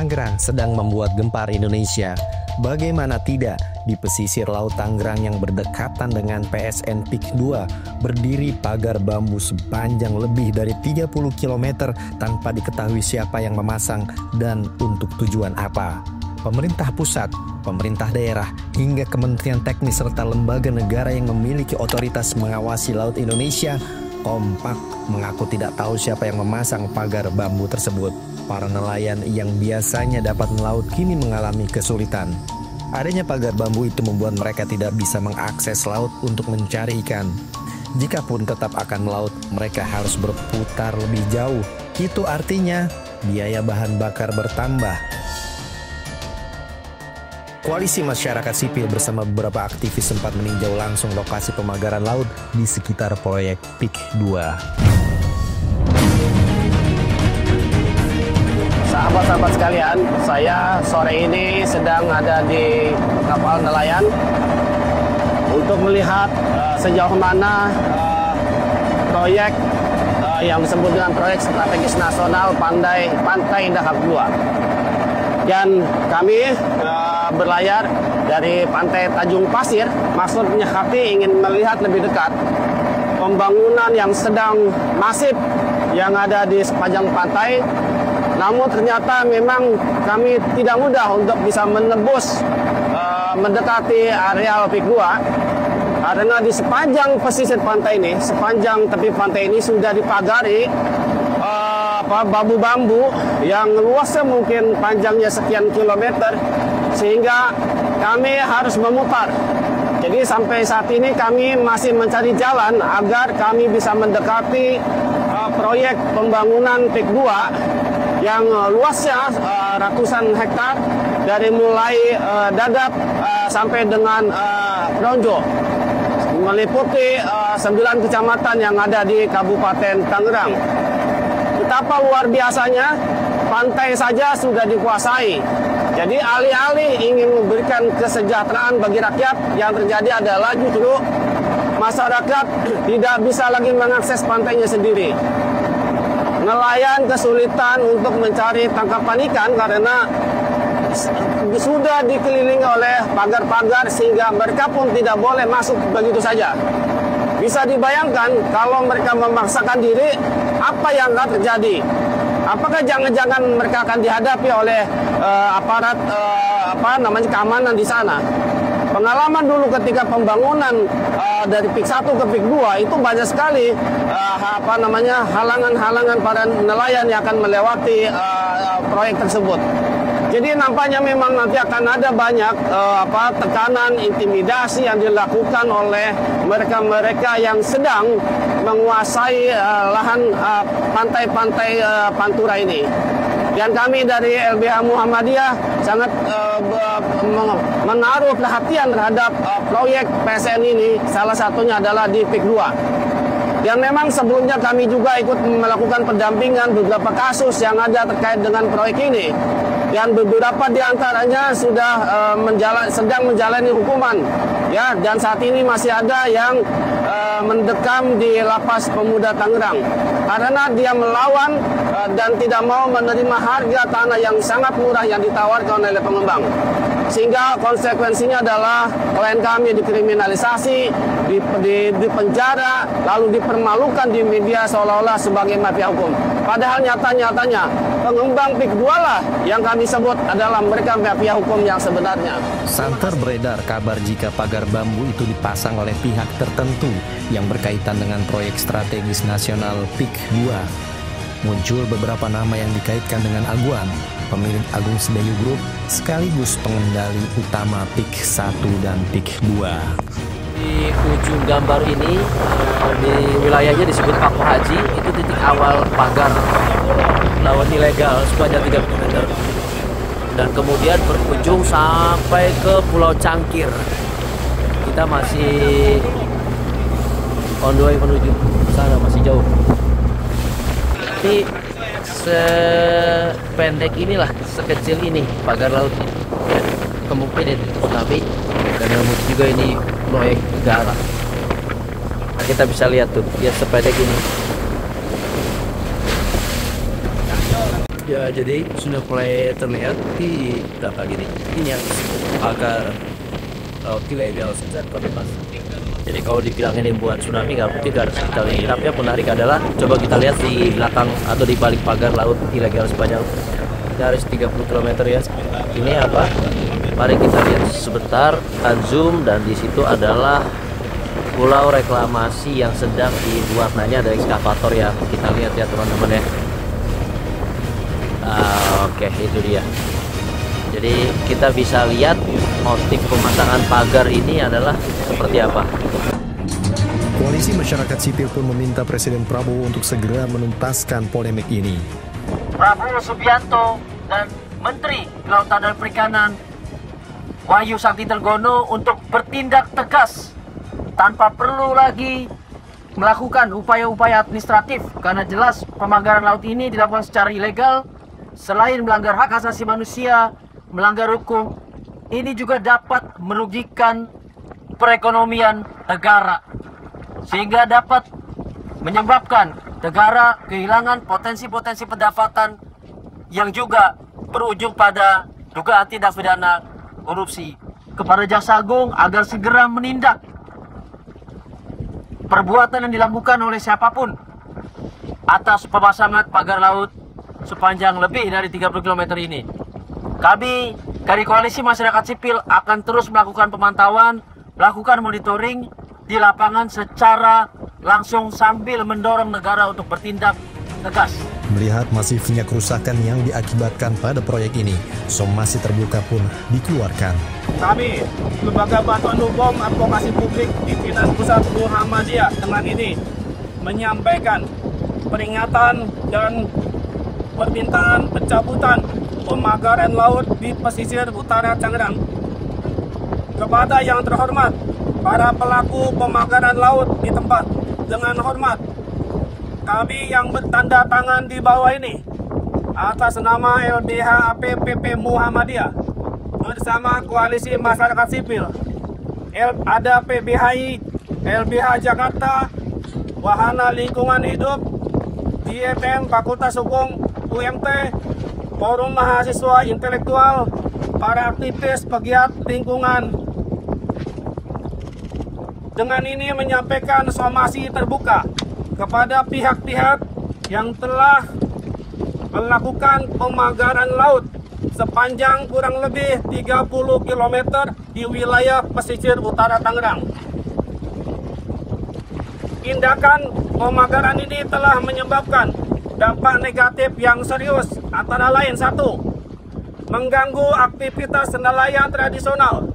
Tangerang sedang membuat gempar Indonesia. Bagaimana tidak, di pesisir Laut Tangerang yang berdekatan dengan PSN PIK 2 berdiri pagar bambu sepanjang lebih dari 30 km tanpa diketahui siapa yang memasang dan untuk tujuan apa. Pemerintah pusat, pemerintah daerah, hingga kementerian teknis serta lembaga negara yang memiliki otoritas mengawasi Laut Indonesia kompak mengaku tidak tahu siapa yang memasang pagar bambu tersebut. Para nelayan yang biasanya dapat melaut kini mengalami kesulitan. Adanya pagar bambu itu membuat mereka tidak bisa mengakses laut untuk mencari ikan. Jikapun tetap akan melaut, mereka harus berputar lebih jauh. Itu artinya biaya bahan bakar bertambah. Koalisi masyarakat sipil bersama beberapa aktivis sempat meninjau langsung lokasi pemagaran laut di sekitar proyek PIK 2. Sahabat-sahabat sekalian, saya sore ini sedang ada di kapal nelayan untuk melihat sejauh mana proyek yang disebut dengan proyek strategis nasional Pantai Dahak 2. Dan kami berlayar dari Pantai Tanjung Pasir, maksudnya kami ingin melihat lebih dekat pembangunan yang sedang masif yang ada di sepanjang pantai. Namun ternyata memang kami tidak mudah untuk bisa menembus mendekati areal PIK 2 karena di sepanjang pesisir pantai ini, sepanjang tepi pantai ini sudah dipagari bambu-bambu yang luasnya mungkin panjangnya sekian kilometer, sehingga kami harus memutar. Jadi sampai saat ini kami masih mencari jalan agar kami bisa mendekati proyek pembangunan PIK 2 yang luasnya ratusan hektar dari mulai Dadap sampai dengan Bronjo, meliputi 9 kecamatan yang ada di Kabupaten Tangerang. Betapa luar biasanya, pantai saja sudah dikuasai. Jadi alih-alih ingin memberikan kesejahteraan bagi rakyat, yang terjadi adalah justru masyarakat tidak bisa lagi mengakses pantainya sendiri. Nelayan kesulitan untuk mencari tangkapan ikan karena sudah dikelilingi oleh pagar-pagar sehingga mereka pun tidak boleh masuk begitu saja. Bisa dibayangkan kalau mereka memaksakan diri, apa yang akan terjadi? Apakah jangan-jangan mereka akan dihadapi oleh aparat keamanan di sana? Pengalaman dulu ketika pembangunan dari PIK 1 ke PIK 2 itu banyak sekali halangan-halangan para nelayan yang akan melewati proyek tersebut. Jadi nampaknya memang nanti akan ada banyak tekanan, intimidasi yang dilakukan oleh mereka-mereka yang sedang menguasai lahan pantai-pantai Pantura ini. Dan kami dari LBH Muhammadiyah sangat menaruh perhatian terhadap proyek PSN ini, salah satunya adalah di PIK 2. Dan memang sebelumnya kami juga ikut melakukan pendampingan beberapa kasus yang ada terkait dengan proyek ini. Dan beberapa di antaranya sudah sedang menjalani hukuman. Ya, dan saat ini masih ada yang mendekam di Lapas Pemuda Tangerang karena dia melawan dan tidak mau menerima harga tanah yang sangat murah yang ditawarkan oleh pengembang. Sehingga konsekuensinya adalah klien kami dikriminalisasi, di penjara, lalu dipermalukan di media seolah-olah sebagai mafia hukum. Padahal nyata-nyatanya pengembang PIK 2 lah yang kami sebut adalah mereka mafia hukum yang sebenarnya. Santer beredar kabar jika pagar bambu itu dipasang oleh pihak tertentu yang berkaitan dengan proyek strategis nasional PIK 2. Muncul beberapa nama yang dikaitkan dengan Aguan, pemilik Agung Sedayu Group, sekaligus pengendali utama PIK 1 dan PIK 2. Di ujung gambar ini, di wilayahnya disebut Paku Haji, itu titik awal pagar laut ilegal sepanjang 3 km. Dan kemudian berujung sampai ke Pulau Cangkir. Kita masih on the way menuju sana, masih jauh. Tapi sependek inilah, sekecil ini pagar laut ini. Kemungkinan itu tsunami, dan mungkin juga ini proyek negara. Nah, kita bisa lihat tuh, dia sependek ini. Ya, jadi sudah mulai terlihat di berapa gini. Ini yang pagar laut ilegal sejak bebas. Jadi kalau dibilang ini buat tsunami nggak mungkin, nggak ada sekali. Tapi yang menarik adalah coba kita lihat di belakang atau di balik pagar laut ilegal sepanjang nyaris 30 km ya. Ini apa? Mari kita lihat sebentar, kita zoom, dan di situ adalah pulau reklamasi yang sedang dibuat. Nah, ini ada ekskavator ya. Kita lihat ya teman-teman ya. Oke, itu dia. Jadi kita bisa lihat motif pemasangan pagar ini adalah seperti apa. Koalisi masyarakat sipil pun meminta Presiden Prabowo untuk segera menuntaskan polemik ini. Prabowo Subianto dan Menteri Kelautan dan Perikanan Wahyu Sakti Trenggono untuk bertindak tegas tanpa perlu lagi melakukan upaya-upaya administratif, karena jelas pemagaran laut ini dilakukan secara ilegal. Selain melanggar hak asasi manusia, melanggar hukum, ini juga dapat merugikan perekonomian negara, sehingga dapat menyebabkan negara kehilangan potensi-potensi pendapatan yang juga berujung pada dugaan tindak pidana korupsi. Kepada Jaksa Agung agar segera menindak perbuatan yang dilakukan oleh siapapun atas pemasangan pagar laut sepanjang lebih dari 30 km ini. Kami dari Koalisi Masyarakat Sipil akan terus melakukan pemantauan, melakukan monitoring di lapangan secara langsung sambil mendorong negara untuk bertindak tegas. Melihat masifnya kerusakan yang diakibatkan pada proyek ini, somasi terbuka pun dikeluarkan. Kami, Lembaga Bantuan Hukum Advokasi Publik Pimpinan Pusat Muhammadiyah dengan ini menyampaikan peringatan dan permintaan pencabutan pemagaran laut di pesisir utara Tangerang. Kepada yang terhormat para pelaku pemagaran laut di tempat, dengan hormat kami yang bertanda tangan di bawah ini atas nama LBH APPP Muhammadiyah bersama Koalisi Masyarakat Sipil, ada PBHI, LBH Jakarta, Wahana Lingkungan Hidup, DFM Fakultas Hukum UMT, Forum Mahasiswa Intelektual, para aktivis pegiat lingkungan. Dengan ini menyampaikan somasi terbuka kepada pihak-pihak yang telah melakukan pemagaran laut sepanjang kurang lebih 30 km di wilayah pesisir utara Tangerang. Tindakan pemagaran ini telah menyebabkan dampak negatif yang serius, antara lain: 1. Mengganggu aktivitas nelayan tradisional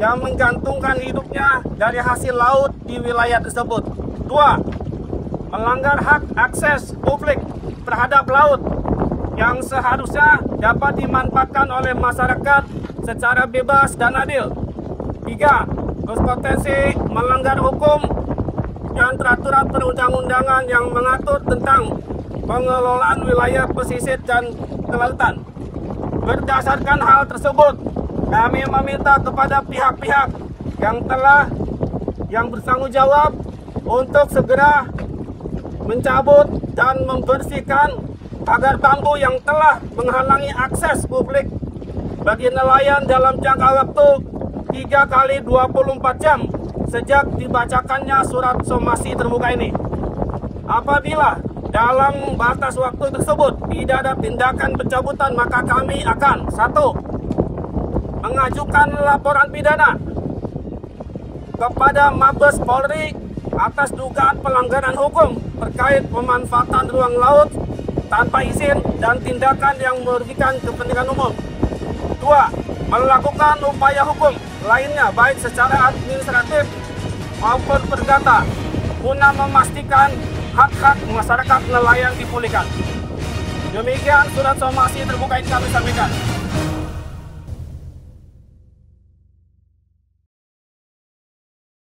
yang menggantungkan hidupnya dari hasil laut di wilayah tersebut. 2. Melanggar hak akses publik terhadap laut yang seharusnya dapat dimanfaatkan oleh masyarakat secara bebas dan adil. 3. Berpotensi melanggar hukum dan peraturan perundang-undangan yang mengatur tentang pengelolaan wilayah pesisir dan kelautan. Berdasarkan hal tersebut, kami meminta kepada pihak-pihak yang bertanggung jawab untuk segera mencabut dan membersihkan pagar bambu yang telah menghalangi akses publik bagi nelayan dalam jangka waktu 3 kali 24 jam sejak dibacakannya surat somasi terbuka ini. Apabila dalam batas waktu tersebut tidak ada tindakan pencabutan, maka kami akan: 1. Mengajukan laporan pidana kepada Mabes Polri atas dugaan pelanggaran hukum terkait pemanfaatan ruang laut tanpa izin dan tindakan yang merugikan kepentingan umum. 2. Melakukan upaya hukum lainnya baik secara administratif maupun perdata guna memastikan hak-hak masyarakat nelayan dipulihkan. Demikian surat somasi terbuka yang kami sampaikan.